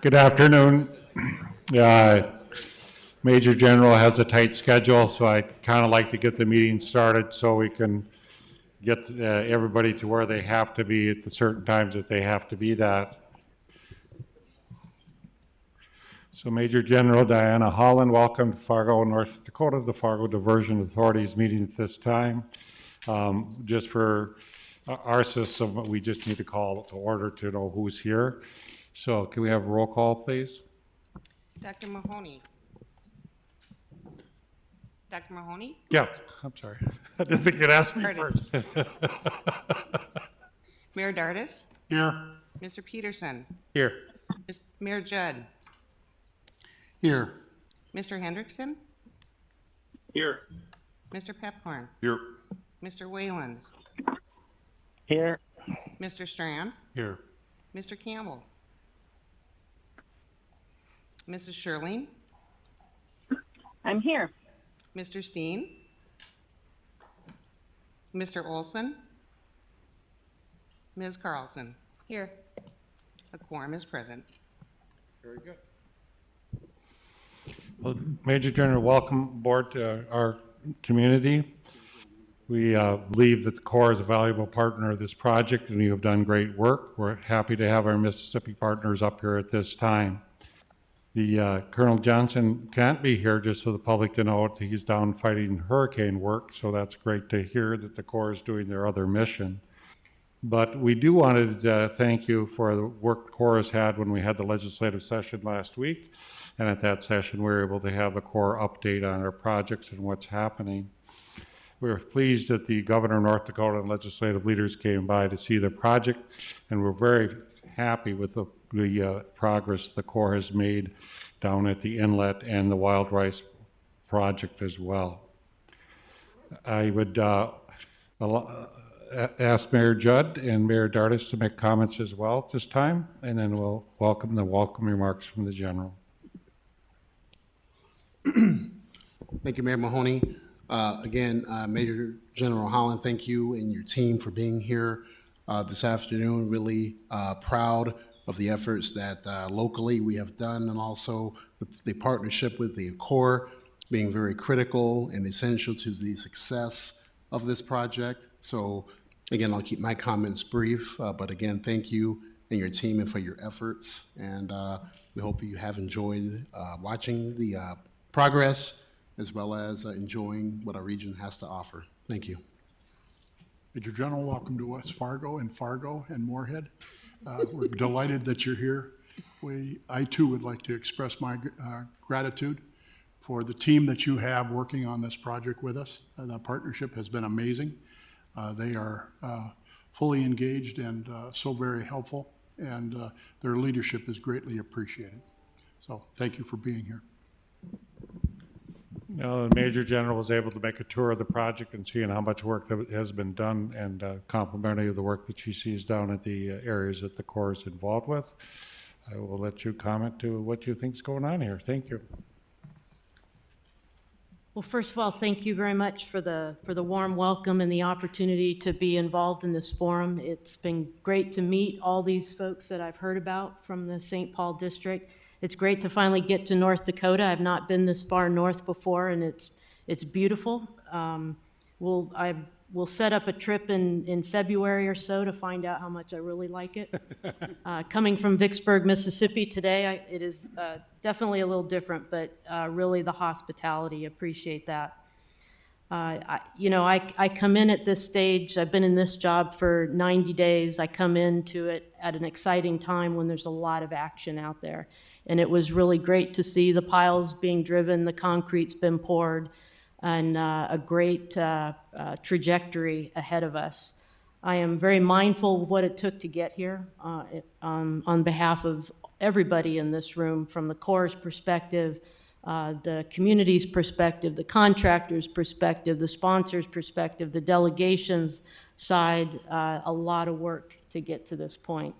Good afternoon. Uh, Major General has a tight schedule, so I kind of like to get the meeting started so we can get everybody to where they have to be at the certain times that they have to be that. So Major General Diana Holland, welcome to Fargo, North Dakota, the Fargo Diversion Authority's meeting at this time. Just for our system, we just need to call to order to know who's here. So can we have a roll call, please? Dr. Mahoney. Dr. Mahoney? Yeah, I'm sorry. I didn't think you'd ask me Dardis. first. Mayor Dardis? Here. Mr. Peterson? Here. Mayor Judd? Here. Mr. Hendrickson? Here. Mr. Pepcorn? Here. Mr. Wayland? Here. Mr. Strand? Here. Mr. Campbell? Mrs. Sherling? I'm here. Mr. Steen? Mr. Olson? Ms. Carlson? Here. A quorum is present. Very good. Well, Major General, welcome aboard to our community. We believe that the Corps is a valuable partner of this project, and you have done great work. We're happy to have our Mississippi partners up here at this time. The Colonel Johnson can't be here, just so the public to know that he's down fighting hurricane work, so that's great to hear that the Corps is doing their other mission. But we do want to thank you for the work the Corps has had when we had the legislative session last week, and at that session we were able to have a Corps update on our projects and what's happening. We were pleased that the Governor of North Dakota and legislative leaders came by to see the project, and we're very happy with the progress the Corps has made down at the Inlet and the Wild Rice project as well. I would ask Mayor Judd and Mayor Dardis to make comments as well at this time, and then we'll welcome the welcome remarks from the General. Thank you, Mayor Mahoney. Again, Major General Holland, thank you and your team for being here this afternoon. Really proud of the efforts that locally we have done, and also the partnership with the Corps being very critical and essential to the success of this project. So again, I'll keep my comments brief, but again, thank you and your team and for your efforts. And we hope you have enjoyed watching the progress, as well as enjoying what our region has to offer. Thank you. Major General, welcome to West Fargo and Moorhead. We're delighted that you're here. I too would like to express my gratitude for the team that you have working on this project with us. The partnership has been amazing. They are fully engaged and so very helpful, and their leadership is greatly appreciated. So thank you for being here. Now, the Major General was able to make a tour of the project and seeing how much work that has been done, and complimentary of the work that she sees down at the areas that the Corps is involved with. I will let you comment to what you think is going on here. Thank you. Well, first of all, thank you very much for the warm welcome and the opportunity to be involved in this forum. It's been great to meet all these folks that I've heard about from the St. Paul district. It's great to finally get to North Dakota. I've not been this far north before, and it's beautiful. We'll set up a trip in February or so to find out how much I really like it. Coming from Vicksburg, Mississippi today, it is definitely a little different, but really the hospitality, appreciate that. I come in at this stage, I've been in this job for 90 days. I come into it at an exciting time when there's a lot of action out there. And it was really great to see the piles being driven, the concrete's been poured, and a great trajectory ahead of us. I am very mindful of what it took to get here on behalf of everybody in this room, from the Corps' perspective, the community's perspective, the contractor's perspective, the sponsor's perspective, the delegation's side, a lot of work to get to this point.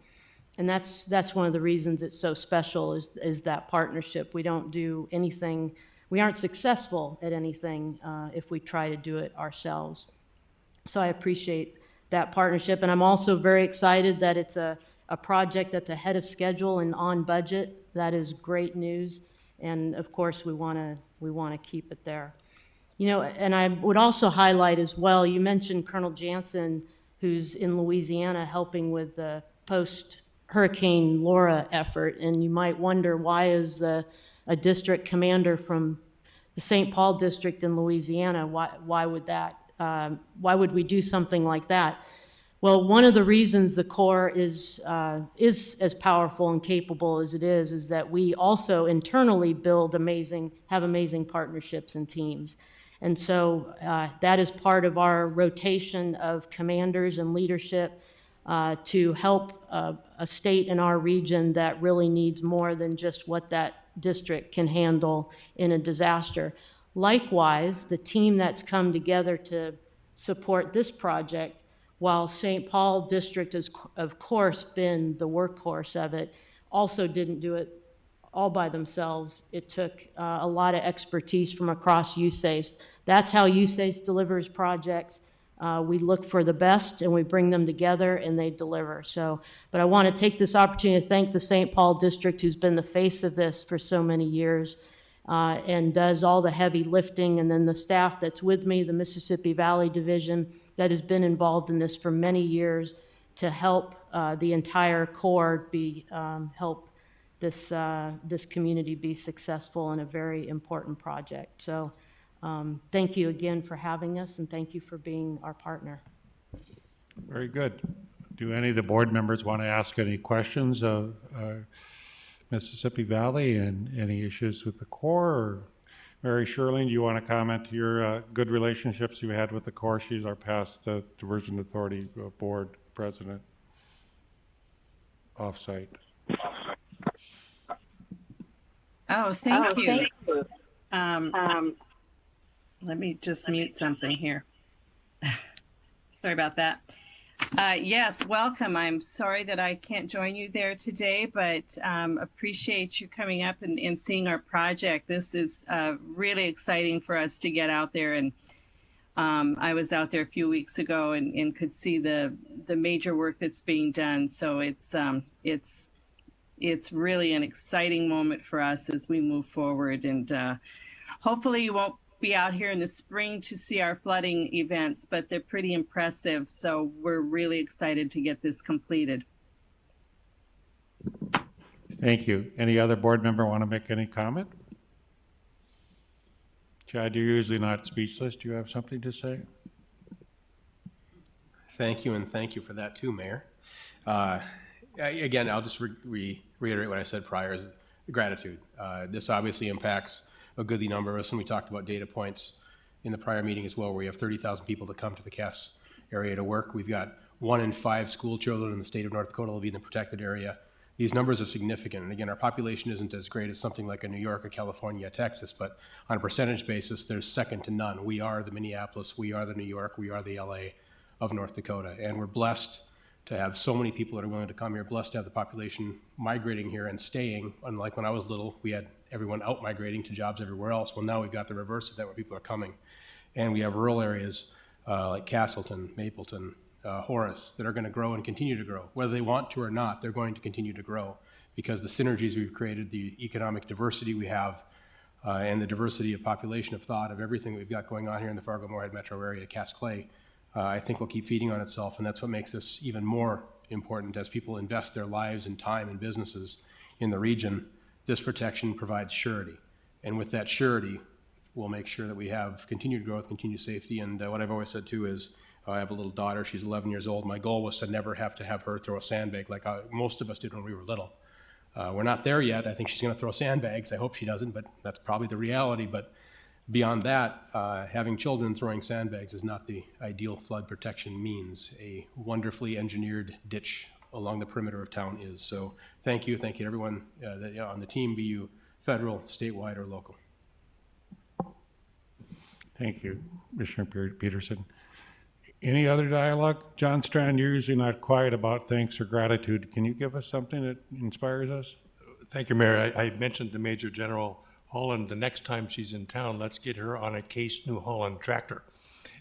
And that's one of the reasons it's so special is that partnership. We don't do anything, we aren't successful at anything if we try to do it ourselves. So I appreciate that partnership, and I'm also very excited that it's a a project that's ahead of schedule and on budget. That is great news. And of course, we want to keep it there. You know, and I would also highlight as well, you mentioned Colonel Jansen, who's in Louisiana helping with the post-Hurricane Laura effort. And you might wonder, why is a district commander from the St. Paul district in Louisiana, why would we do something like that? Well, one of the reasons the Corps is as powerful and capable as it is that we also internally have amazing partnerships and teams. And so that is part of our rotation of commanders and leadership to help a state in our region that really needs more than just what that district can handle in a disaster. Likewise, the team that's come together to support this project, while St. Paul District has, of course, been the workhorse of it, also didn't do it all by themselves. It took a lot of expertise from across USACE. That's how USACE delivers projects. We look for the best and we bring them together and they deliver. So, but I want to take this opportunity to thank the St. Paul District, who's been the face of this for so many years and does all the heavy lifting, and then the staff that's with me, the Mississippi Valley Division, that has been involved in this for many years to help the entire Corps help this community be successful in a very important project. So thank you again for having us, and thank you for being our partner. Very good. Do any of the board members want to ask any questions of Mississippi Valley and any issues with the Corps? Or Mary Sherling, do you want to comment to your good relationships you had with the Corps? She's our past Diversion Authority Board President. Offsite. Oh, thank you. Let me just mute something here. Sorry about that. Yes, welcome. I'm sorry that I can't join you there today, but appreciate you coming up and seeing our project. This is really exciting for us to get out there. And I was out there a few weeks ago and could see the major work that's being done. So it's really an exciting moment for us as we move forward. And hopefully you won't be out here in the spring to see our flooding events, but they're pretty impressive. So we're really excited to get this completed. Thank you. Any other board member want to make any comment? Chad, you're usually not speechless. Do you have something to say? Thank you, and thank you for that too, Mayor. Again, I'll just reiterate what I said prior, is gratitude. This obviously impacts a goodly number of us, and we talked about data points in the prior meeting as well, where we have 30,000 people that come to the Cass area to work. We've got 1 in 5 school children in the state of North Dakota will be in the protected area. These numbers are significant, and again, our population isn't as great as something like a New York or California, Texas, but on a percentage basis, there's second to none. We are the Minneapolis, we are the New York, we are the LA of North Dakota, and we're blessed to have so many people that are willing to come here, blessed to have the population migrating here and staying. Unlike when I was little, we had everyone out migrating to jobs everywhere else. Well, now we've got the reverse of that, where people are coming. And we have rural areas like Castleton, Mapleton, Horace, that are going to grow and continue to grow. Whether they want to or not, they're going to continue to grow because the synergies we've created, the economic diversity we have, and the diversity of population, of thought, of everything we've got going on here in the Fargo-Moorhead metro area, Cass Clay, I think will keep feeding on itself, and that's what makes this even more important as people invest their lives and time and businesses in the region. This protection provides surety, and with that surety, we'll make sure that we have continued growth, continued safety, and what I've always said too is, I have a little daughter, she's 11 years old. My goal was to never have to have her throw a sandbag like most of us did when we were little. We're not there yet. I think she's going to throw sandbags. I hope she doesn't, but that's probably the reality. But beyond that, having children throwing sandbags is not the ideal flood protection means. A wonderfully engineered ditch along the perimeter of town is. So thank you to everyone on the team, be you federal, statewide, or local. Thank you, Commissioner Peterson. Any other dialogue? John Strand, you're usually not quiet about thanks or gratitude. Can you give us something that inspires us? Thank you, Mayor. I mentioned to Major General Holland, the next time she's in town, let's get her on a Case New Holland tractor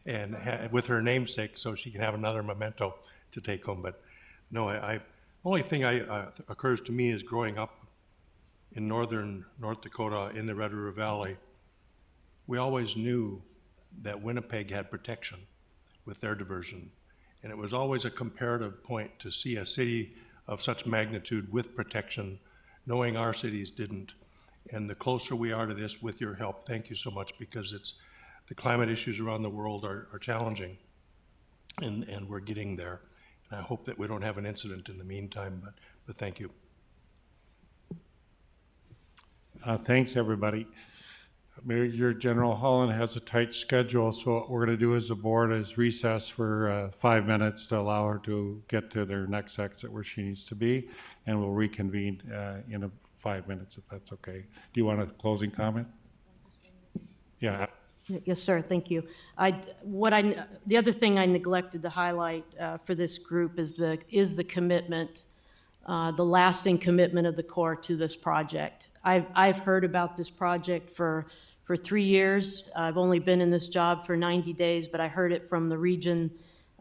and with her namesake so she can have another memento to take home. But no, I Only thing occurs to me is growing up in northern North Dakota in the Red River Valley, we always knew that Winnipeg had protection with their diversion. And it was always a comparative point to see a city of such magnitude with protection, knowing our cities didn't. And the closer we are to this with your help, thank you so much, because the climate issues around the world are challenging, and we're getting there. And I hope that we don't have an incident in the meantime, but thank you. Thanks, everybody. Major General Holland has a tight schedule, so what we're going to do as a board is recess for 5 minutes to allow her to get to their next exit where she needs to be, and we'll reconvene in 5 minutes if that's okay. Do you want a closing comment? Yeah. Yes, sir. Thank you. The other thing I neglected to highlight for this group is the commitment, the lasting commitment of the Corps to this project. I've heard about this project for 3 years. I've only been in this job for 90 days, but I heard it from the region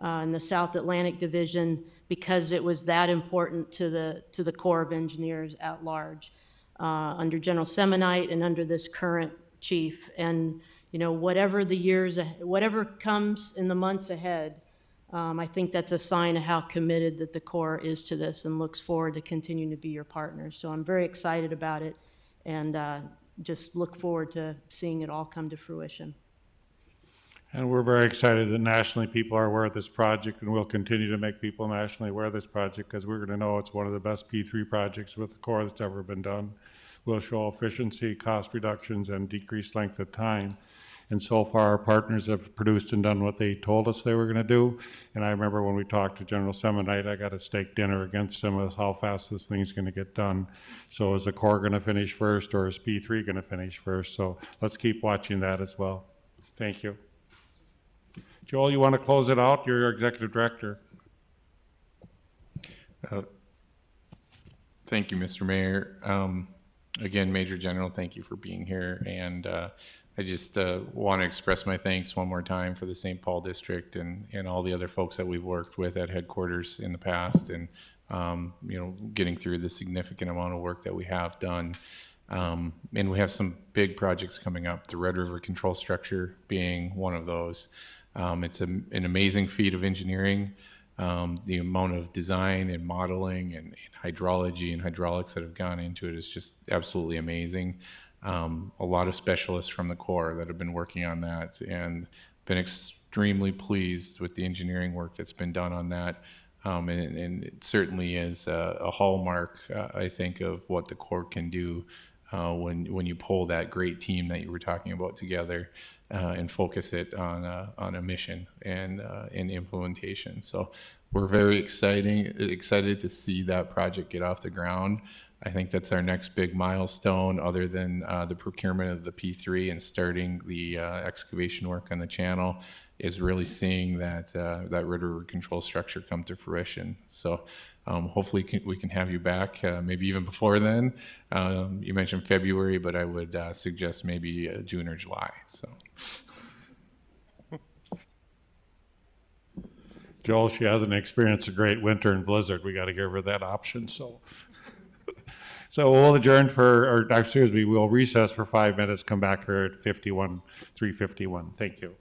in the South Atlantic Division because it was that important to the Corps of Engineers at large, under General Semonite and under this current chief. And whatever comes in the months ahead, I think that's a sign of how committed that the Corps is to this and looks forward to continuing to be your partner. So I'm very excited about it, and just look forward to seeing it all come to fruition. And we're very excited that nationally people are aware of this project, and we'll continue to make people nationally aware of this project because we're going to know it's one of the best P3 projects with the Corps that's ever been done. We'll show efficiency, cost reductions, and decreased length of time. And so far, our partners have produced and done what they told us they were going to do. And I remember when we talked to General Semonite, I got a steak dinner against him as how fast this thing's going to get done. So is the Corps going to finish first, or is P3 going to finish first? So let's keep watching that as well. Thank you. Joel, you want to close it out? You're your executive director. Thank you, Mr. Mayor. Again, Major General, thank you for being here. And I just want to express my thanks one more time for the St. Paul District and all the other folks that we've worked with at headquarters in the past, and getting through the significant amount of work that we have done. And we have some big projects coming up, the Red River Control Structure being one of those. It's an amazing feat of engineering. The amount of design and modeling and hydrology and hydraulics that have gone into it is just absolutely amazing. A lot of specialists from the Corps that have been working on that, and been extremely pleased with the engineering work that's been done on that. And it certainly is a hallmark, I think, of what the Corps can do when you pull that great team that you were talking about together and focus it on a mission and implementation. So we're very excited to see that project get off the ground. I think that's our next big milestone, other than the procurement of the P3 and starting the excavation work on the channel, is really seeing that Red River Control Structure come to fruition. So hopefully we can have you back, maybe even before then. You mentioned February, but I would suggest maybe June or July. So. Joel, she hasn't experienced a great winter and blizzard. We got to give her that option. So we'll adjourn we'll recess for 5 minutes, come back here at 3:51. Thank you.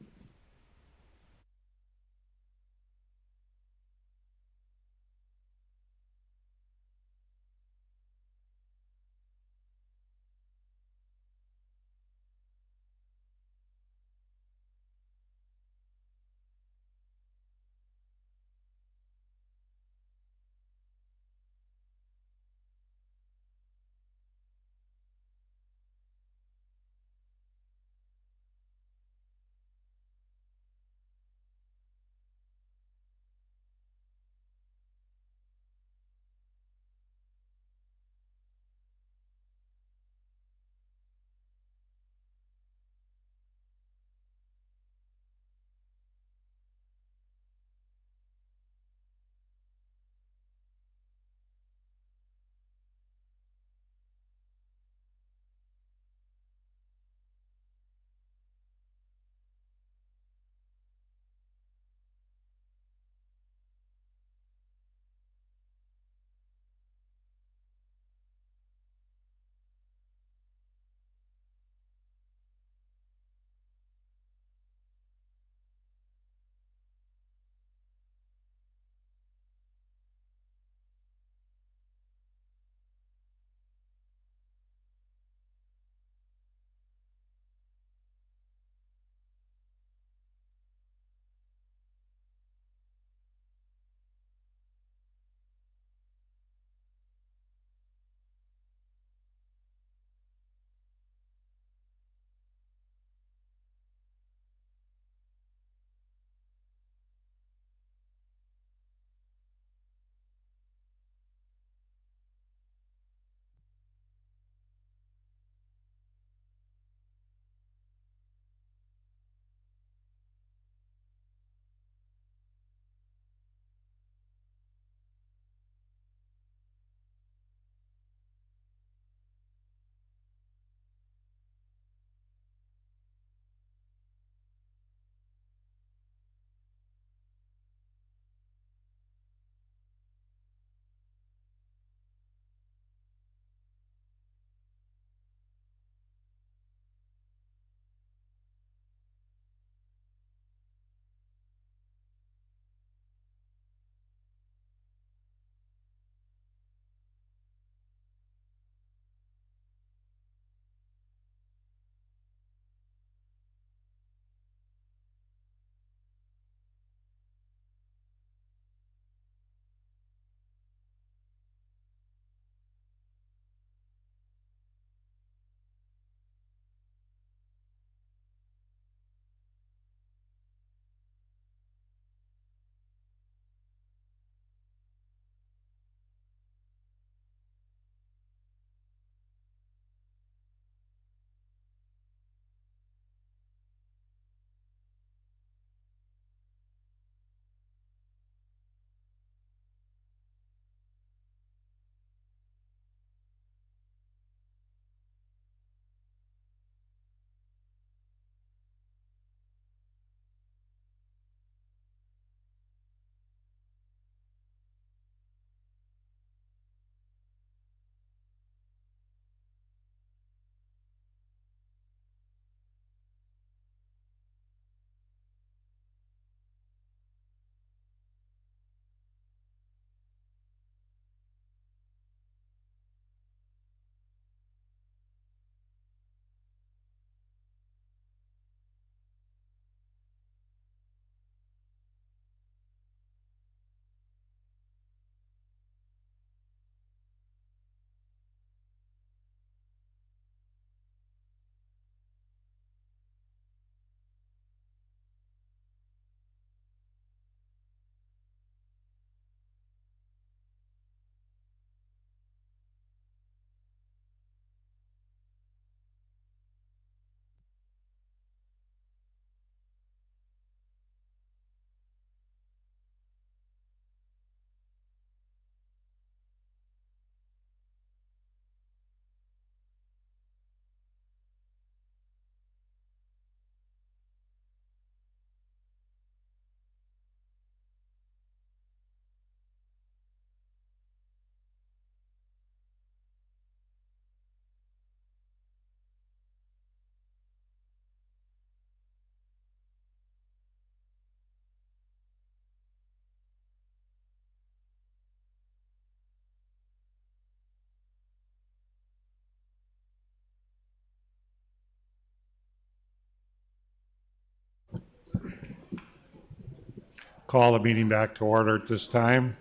Call the meeting back to order at this time.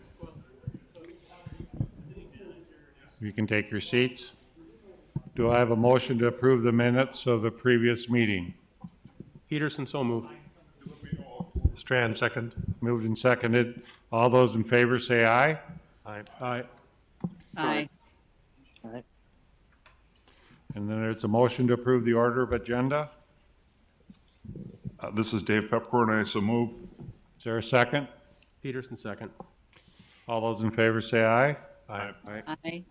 You can take your seats. Do I have a motion to approve the minutes of the previous meeting? Peterson, so moved. Strand, second. Moved and seconded. All those in favor say aye. Aye. Aye. Aye. And then there's a motion to approve the order of agenda. This is Dave Pepcorn, I so move. Is there a second? Peterson, second. All those in favor say aye. Aye. Aye.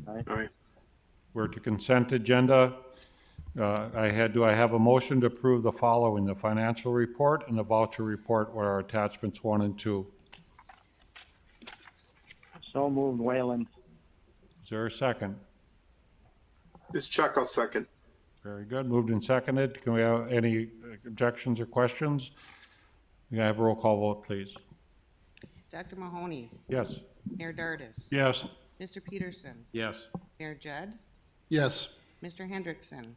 Aye. We're to consent agenda. Do I have a motion to approve the following: the financial report and the voucher report, where are attachments 1 and 2? So moved, Wayland. Is there a second? This is Chuck, I'll second. Very good. Moved and seconded. Can we have any objections or questions? Can I have a roll call vote, please? Dr. Mahoney, Yes. Mayor Dardis. Yes. Mr. Peterson, Yes. Mayor Judd, Yes. Mr. Hendrickson,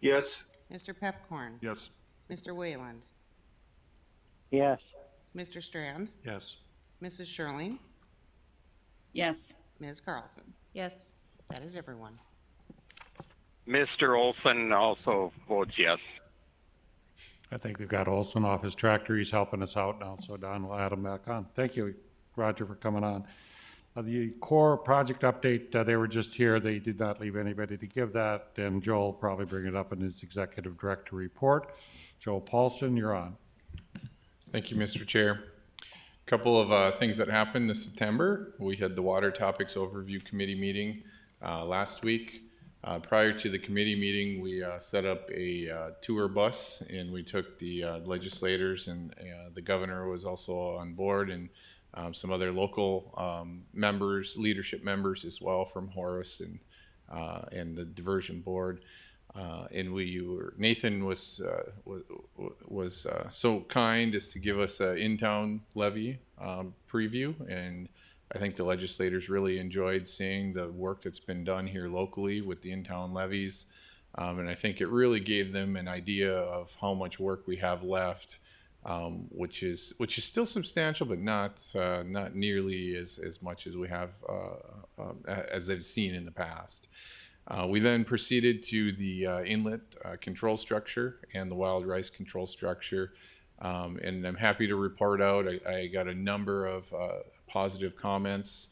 Yes. Mr. Pepcorn, Yes. Mr. Wayland, Yes. Mr. Strand, Yes. Mrs. Shirley, Yes. Ms. Carlson. Yes. That is everyone. Mr. Olson also votes yes. I think they've got Olson off his tractor. He's helping us out now, so Don will add him back on. Thank you, Roger, for coming on. The core project update, they were just here. They did not leave anybody to give that, and Joel will probably bring it up in his executive director report. Joel Paulson, you're on. Thank you, Mr. Chair. Couple of things that happened this September. We had the Water Topics Overview Committee meeting last week. Prior to the committee meeting, we set up a tour bus, and we took the legislators, and the governor was also on board, and some other local members, leadership members as well from Horace and the Diversion Board. And Nathan was so kind as to give us an in-town levy preview, and I think the legislators really enjoyed seeing the work that's been done here locally with the in-town levies, and I think it really gave them an idea of how much work we have left, which is still substantial, but not nearly as much as we have as they've seen in the past. We then proceeded to the inlet control structure and the wild rice control structure, and I'm happy to report out I got a number of positive comments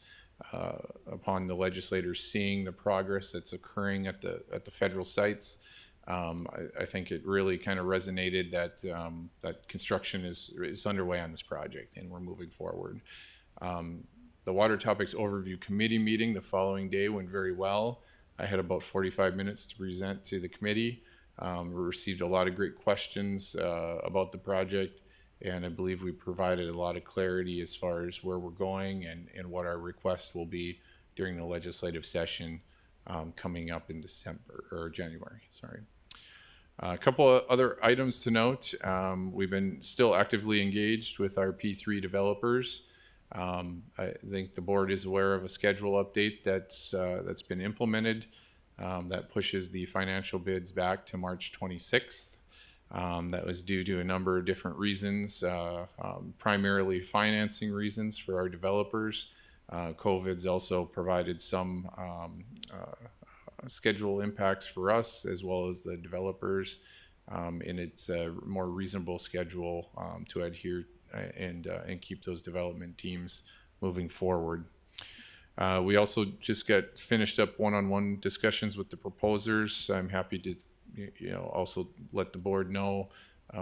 upon the legislators seeing the progress that's occurring at the federal sites. I think it really kind of resonated that that construction is underway on this project, and we're moving forward. The Water Topics Overview Committee meeting the following day went very well. I had about 45 minutes to present to the committee. We received a lot of great questions about the project, and I believe we provided a lot of clarity as far as where we're going and what our request will be during the legislative session coming up in December or January, sorry. A couple of other items to note. We've been still actively engaged with our P3 developers. I think the board is aware of a schedule update that's been implemented that pushes the financial bids back to March 26th. That was due to a number of different reasons, primarily financing reasons for our developers. COVID's also provided some schedule impacts for us as well as the developers, and it's a more reasonable schedule to adhere and keep those development teams moving forward. We also just got finished up one-on-one discussions with the proposers. I'm happy to also let the board know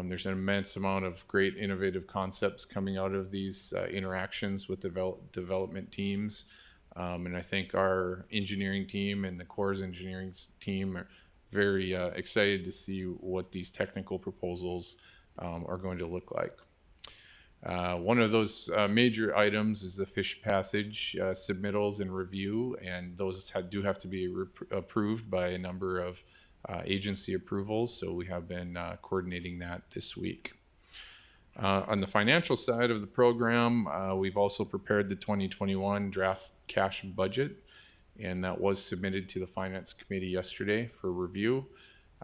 there's an immense amount of great innovative concepts coming out of these interactions with development teams. And I think our engineering team and the Corps' engineering team are very excited to see what these technical proposals are going to look like. One of those major items is the fish passage submittals and review, and those do have to be approved by a number of agency approvals, so we have been coordinating that this week. On the financial side of the program, we've also prepared the 2021 draft cash budget, and that was submitted to the Finance Committee yesterday for review.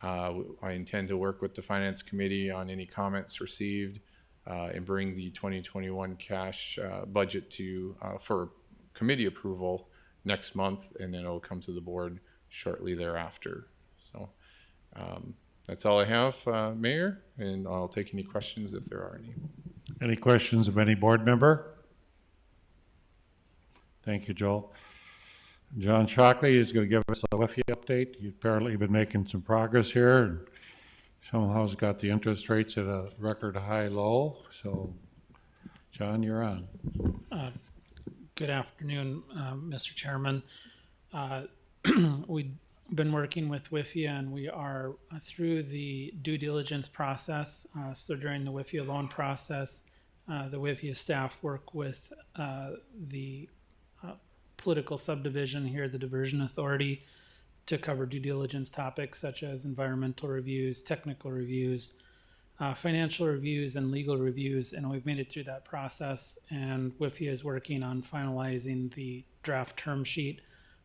I intend to work with the Finance Committee on any comments received and bring the 2021 cash budget to for committee approval next month, and then it'll come to the board shortly thereafter. So that's all I have, Mayor, and I'll take any questions if there are any. Any questions of any board member? Thank you, Joel. John Shockley is going to give us a WIFI update. You've apparently been making some progress here, and somehow has got the interest rates at a record high low. So, John, you're on. Good afternoon, Mr. Chairman. We've been working with WIFIA, and we are through the due diligence process. So during the WIFIA loan process, the WIFIA staff work with the political subdivision here, the Diversion Authority, to cover due diligence topics such as environmental reviews, technical reviews, financial reviews, and legal reviews. And we've made it through that process, and WIFIA is working on finalizing the draft term sheet.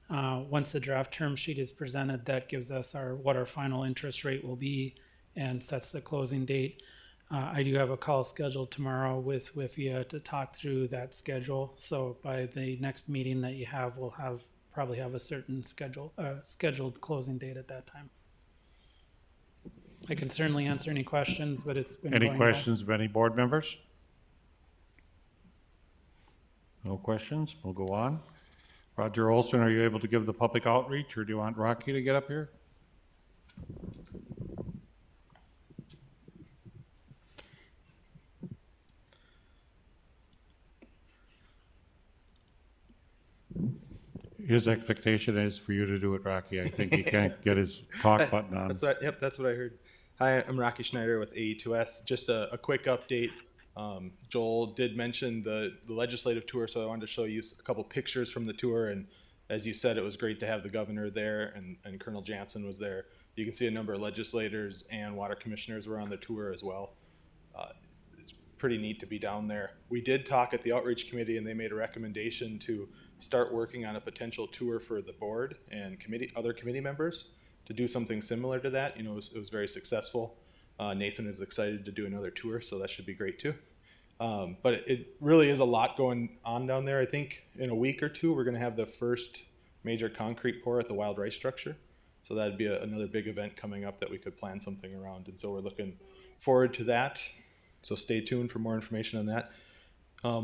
Once the draft term sheet is presented, that gives us what our final interest rate will be and sets the closing date. I do have a call scheduled tomorrow with WIFIA to talk through that schedule. So by the next meeting that you have, we'll probably have a certain scheduled closing date at that time. I can certainly answer any questions, but it's been Any going questions of any board members? No questions? We'll go on. Roger Olson, are you able to give the public outreach, or do you want Rocky to get up here? His expectation is for you to do it, Rocky. I think he can't get his talk button on. Yep, that's what I heard. Hi, I'm Rocky Schneider with AE2S. Just a quick update. Joel did mention the legislative tour, so I wanted to show you a couple pictures from the tour. And as you said, it was great to have the governor there, and Colonel Jansen was there. You can see a number of legislators and water commissioners were on the tour as well. It's pretty neat to be down there. We did talk at the outreach committee, and they made a recommendation to start working on a potential tour for the board and other committee members to do something similar to that. You know, it was very successful. Nathan is excited to do another tour, so that should be great too. But it really is a lot going on down there. I think in a week or two, we're going to have the first major concrete pour at the wild rice structure. So that'd be another big event coming up that we could plan something around. And so we're looking forward to that. So stay tuned for more information on that.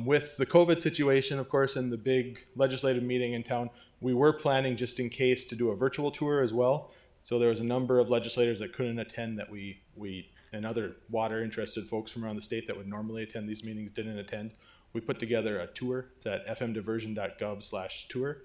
With the COVID situation, of course, and the big legislative meeting in town, we were planning just in case to do a virtual tour as well. So there was a number of legislators that couldn't attend that we and other water interested folks from around the state that would normally attend these meetings didn't attend. We put together a tour. It's at fmdiversion.gov/tour.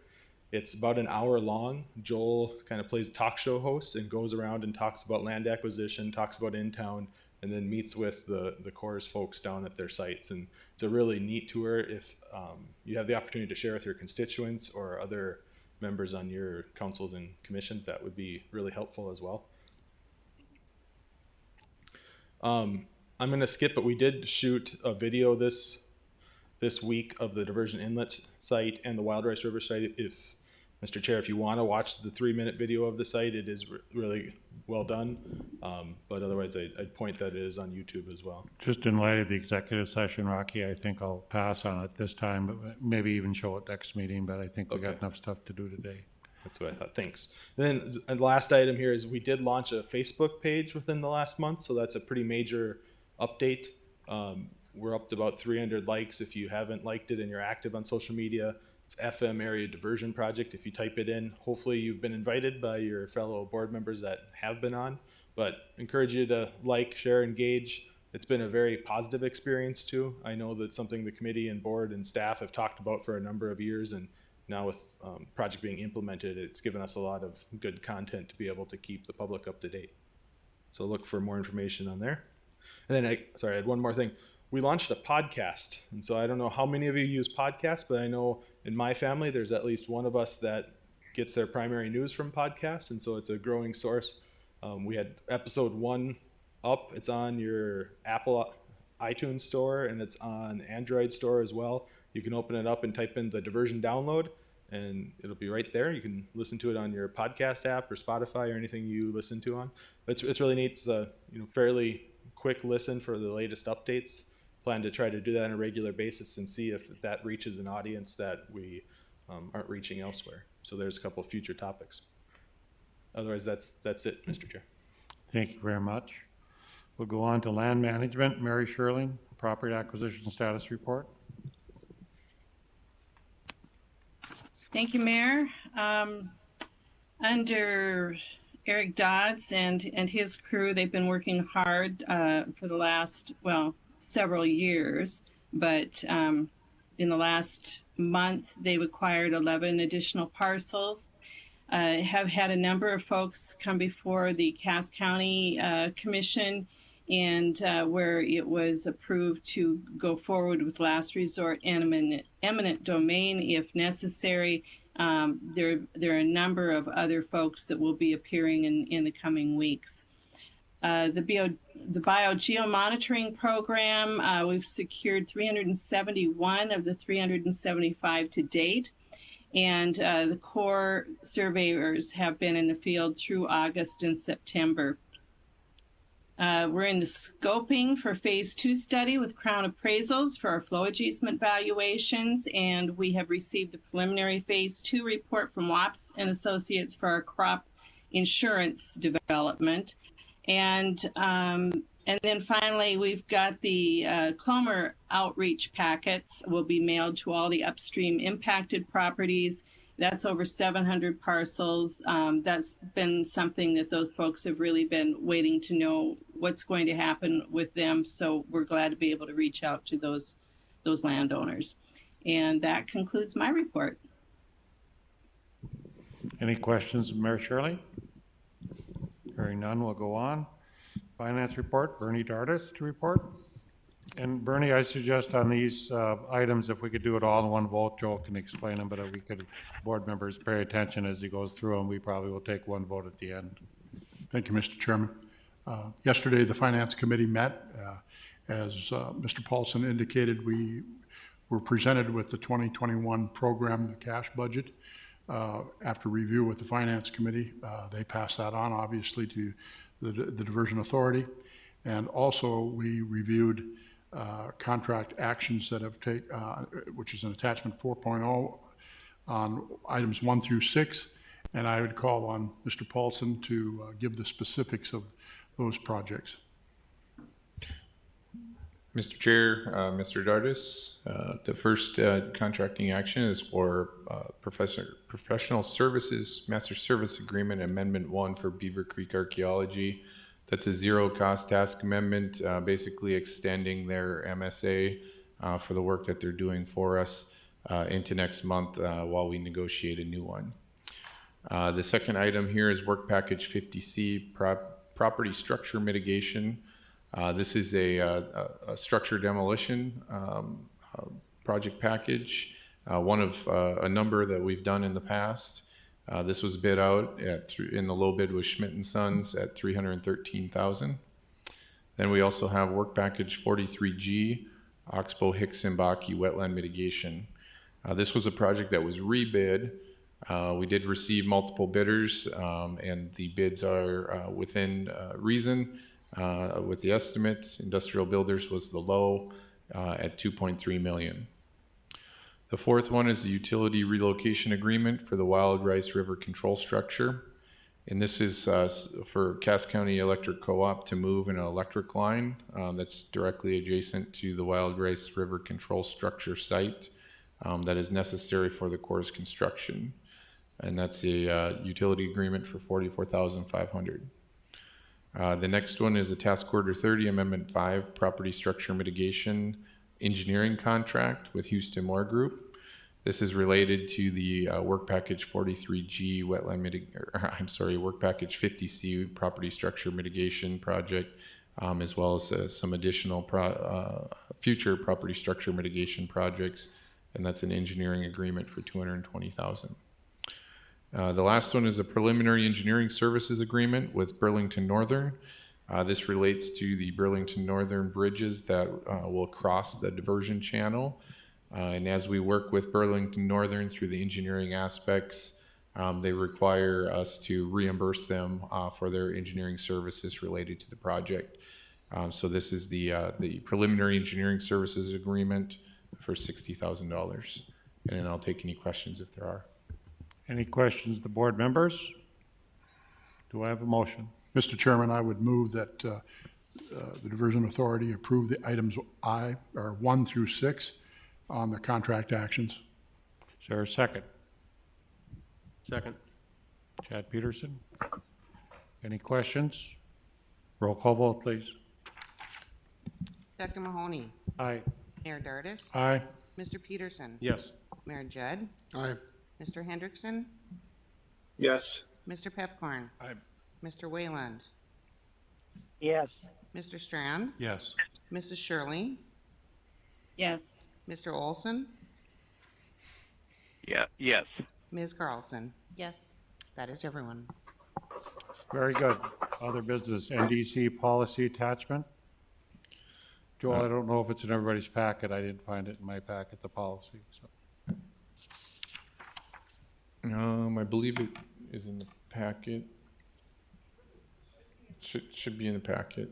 It's about an hour long. Joel kind of plays talk show host and goes around and talks about land acquisition, talks about in town, and then meets with the Corps folks down at their sites. And it's a really neat tour. If you have the opportunity to share with your constituents or other members on your councils and commissions, that would be really helpful as well. I'm going to skip, but we did shoot a video this week of the Diversion Inlet site and the Wild Rice River site. If Mr. Chair, if you want to watch the 3-minute video of the site, it is really well done. But otherwise, I'd point that it is on YouTube as well. Just in light of the executive session, Rocky, I think I'll pass on it this time, but maybe even show it next meeting. But I think we got enough stuff to do today. That's what I thought. Thanks. And the last item here is we did launch a Facebook page within the last month, so that's a pretty major update. We're up to about 300 likes. If you haven't liked it and you're active on social media, it's FM Area Diversion Project. If you type it in, hopefully you've been invited by your fellow board members that have been on. But encourage you to like, share, engage. It's been a very positive experience too. I know that's something the committee and board and staff have talked about for a number of years, and now with project being implemented, it's given us a lot of good content to be able to keep the public up to date. So look for more information on there. And then I had one more thing. We launched a podcast. And so I don't know how many of you use podcasts, but I know in my family, there's at least one of us that gets their primary news from podcasts. And so it's a growing source. We had episode 1 up. It's on your Apple iTunes store, and it's on Android store as well. You can open it up and type in the Diversion download, and it'll be right there. You can listen to it on your podcast app or Spotify or anything you listen to on. It's really neat. It's a fairly quick listen for the latest updates, plan to try to do that on a regular basis and see if that reaches an audience that we aren't reaching elsewhere. So there's a couple of future topics. Otherwise, that's it, Mr. Chair. Thank you very much. We'll go on to land management. Mary Sherling, property acquisition status report. Thank you, Mayor. Under Eric Dodds and his crew, they've been working hard for the last, several years, but in the last month, they've acquired 11 additional parcels. Have had a number of folks come before the Cass County Commission, and where it was approved to go forward with last resort eminent domain if necessary. There are a number of other folks that will be appearing in the coming weeks. The Biogeo Monitoring Program, we've secured 371 of the 375 to date. And the Corps surveyors have been in the field through August and September. We're in the scoping for phase 2 study with Crown appraisals for our flow adjustment valuations, and we have received the preliminary phase 2 report from WAPS and Associates for our crop insurance development. And then finally, we've got the Clomer outreach packets will be mailed to all the upstream impacted properties. That's over 700 parcels. That's been something that those folks have really been waiting to know what's going to happen with them. So we're glad to be able to reach out to those landowners. And that concludes my report. Any questions of Mayor Shirley? Hearing none, we'll go on. Finance report, Bernie Dardis to report. And Bernie, I suggest on these items, if we could do it all in one vote, Joel can explain them, but if we could, board members pay attention as he goes through them, we probably will take one vote at the end. Thank you, Mr. Chairman. Yesterday, the Finance Committee met. As Mr. Paulson indicated, we were presented with the 2021 program, the cash budget. After review with the Finance Committee, they passed that on, obviously, to the Diversion Authority. And also, we reviewed contract actions that have taken, which is an attachment 4.0 on items 1 through 6. And I would call on Mr. Paulson to give the specifics of those projects. Mr. Chair, Mr. Dardis, the first contracting action is for Professional Services Master Service Agreement Amendment 1 for Beaver Creek Archaeology. That's a zero-cost task amendment, basically extending their MSA for the work that they're doing for us into next month while we negotiate a new one. The second item here is Work Package 50C, Property Structure Mitigation. This is a structure demolition project package, one of a number that we've done in the past. This was bid out in the low bid was Schmidt & Sons at $313,000. Then we also have Work Package 43G, Oxbow, Hicks, Embacki Wetland Mitigation. This was a project that was rebid. We did receive multiple bidders, and the bids are within reason. With the estimate, Industrial Builders was the low at $2.3 million. The fourth one is the Utility Relocation Agreement for the Wild Rice River Control Structure. And this is for Cass County Electric Co-op to move an electric line that's directly adjacent to the Wild Rice River Control Structure site that is necessary for the Corps' construction. And that's a utility agreement for $44,500. The next one is a Task Order 30, Amendment 5, Property Structure Mitigation Engineering Contract with Houston Moore Group. This is related to the Work Package 43G Work Package 50C Property Structure Mitigation Project, as well as some additional future property structure mitigation projects, and that's an engineering agreement for $220,000. The last one is a preliminary engineering services agreement with Burlington Northern. This relates to the Burlington Northern bridges that will cross the diversion channel. And as we work with Burlington Northern through the engineering aspects, they require us to reimburse them for their engineering services related to the project. So this is the preliminary engineering services agreement for $60,000. And then I'll take any questions if there are. Any questions, the board members? Do I have a motion? Mr. Chairman, I would move that the Diversion Authority approve the items 1 through 6 on the contract actions. Is there a second? Second. Chad Peterson? Any questions? Roll call vote, please. Dr. Mahoney, Aye. Mayor Dardis, Aye. Mr. Peterson, Yes. Mayor Judd, Aye. Mr. Hendrickson, Yes. Mr. Pepcorn, Aye. Mr. Wayland, Yes. Mr. Strand, Yes. Mrs. Shirley, Yes. Mr. Olson, Yeah, yes. Ms. Carlson. Yes. That is everyone. Very good. Other business, NDC policy attachment. Joel, I don't know if it's in everybody's packet. I didn't find it in my packet, the policy. So. I believe it is in the packet. Should be in the packet.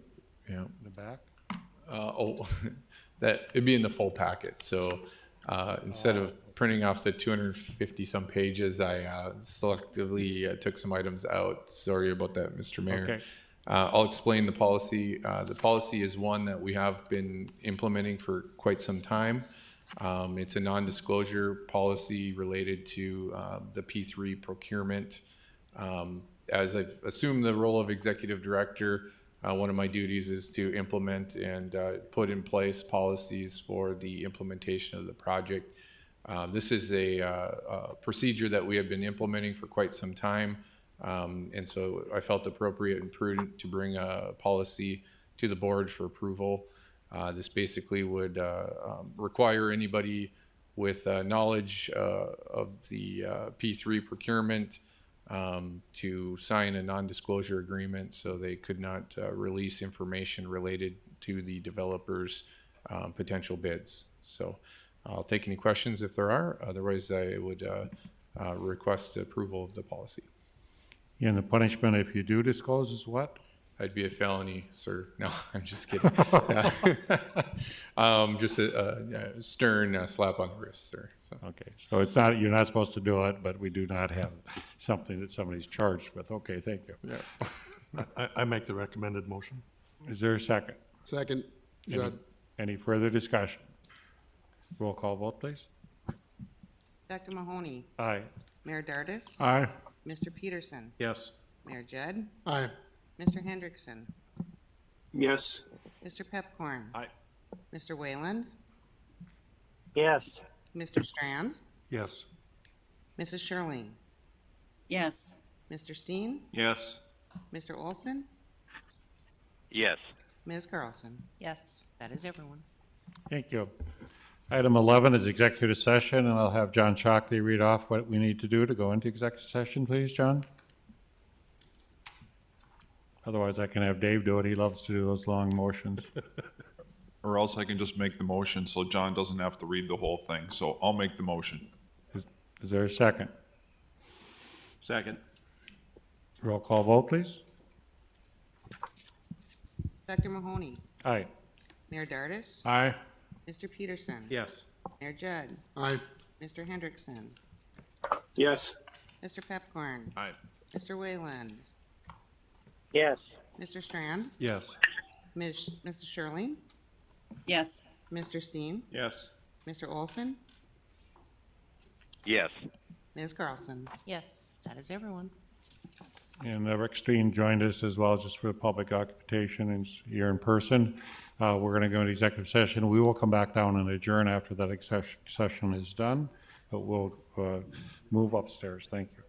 Yeah. In the back? That it'd be in the full packet. So instead of printing off the 250 some pages, I selectively took some items out. Sorry about that, Mr. Mayor. Okay. I'll explain the policy. The policy is one that we have been implementing for quite some time. It's a non-disclosure policy related to the P3 procurement. As I've assumed the role of executive director, one of my duties is to implement and put in place policies for the implementation of the project. This is a procedure that we have been implementing for quite some time. And so I felt appropriate and prudent to bring a policy to the board for approval. This basically would require anybody with knowledge of the P3 procurement to sign a non-disclosure agreement, so they could not release information related to the developer's potential bids. So I'll take any questions if there are. Otherwise, I would request approval of the policy. And the punishment if you do disclose is what? I'd be a felony, sir. No, I'm just kidding. Just a stern slap on the wrist, sir. So. Okay, so it's not, you're not supposed to do it, but we do not have something that somebody's charged with. Okay, thank you. Yeah. I make the recommended motion. Is there a second? Second, Judd. Any further discussion? Roll call vote, please. Dr. Mahoney, Aye. Mayor Dardis, Aye. Mr. Peterson, Yes. Mayor Judd, Aye. Mr. Hendrickson, Yes. Mr. Pepcorn. Aye. Mr. Wayland, Yes. Mr. Strand, Yes. Mrs. Shirley, Yes. Mr. Steen, Yes. Mr. Olson, Yes. Ms. Carlson. Yes. That is everyone. Thank you. Item 11 is executive session, and I'll have John Shockley read off what we need to do to go into executive session, please, John. Otherwise, I can have Dave do it. He loves to do those long motions. Or else I can just make the motion so John doesn't have to read the whole thing. So I'll make the motion. Is there a second? Second. Roll call vote, please. Dr. Mahoney, Aye. Mayor Dardis, Aye. Mr. Peterson, Yes. Mayor Judd, Aye. Mr. Hendrickson, Yes. Mr. Pepcorn, Aye. Mr. Wayland, Yes. Mr. Strand, Yes. Mrs. Shirley, Yes. Mr. Steen, Yes. Mr. Olson, Yes. Ms. Carlson. Yes. That is everyone. And Rick Steen joined us as well, just for the public occupation and here in person. We're going to go into executive session. We will come back down and adjourn after that session is done, but we'll move upstairs. Thank you.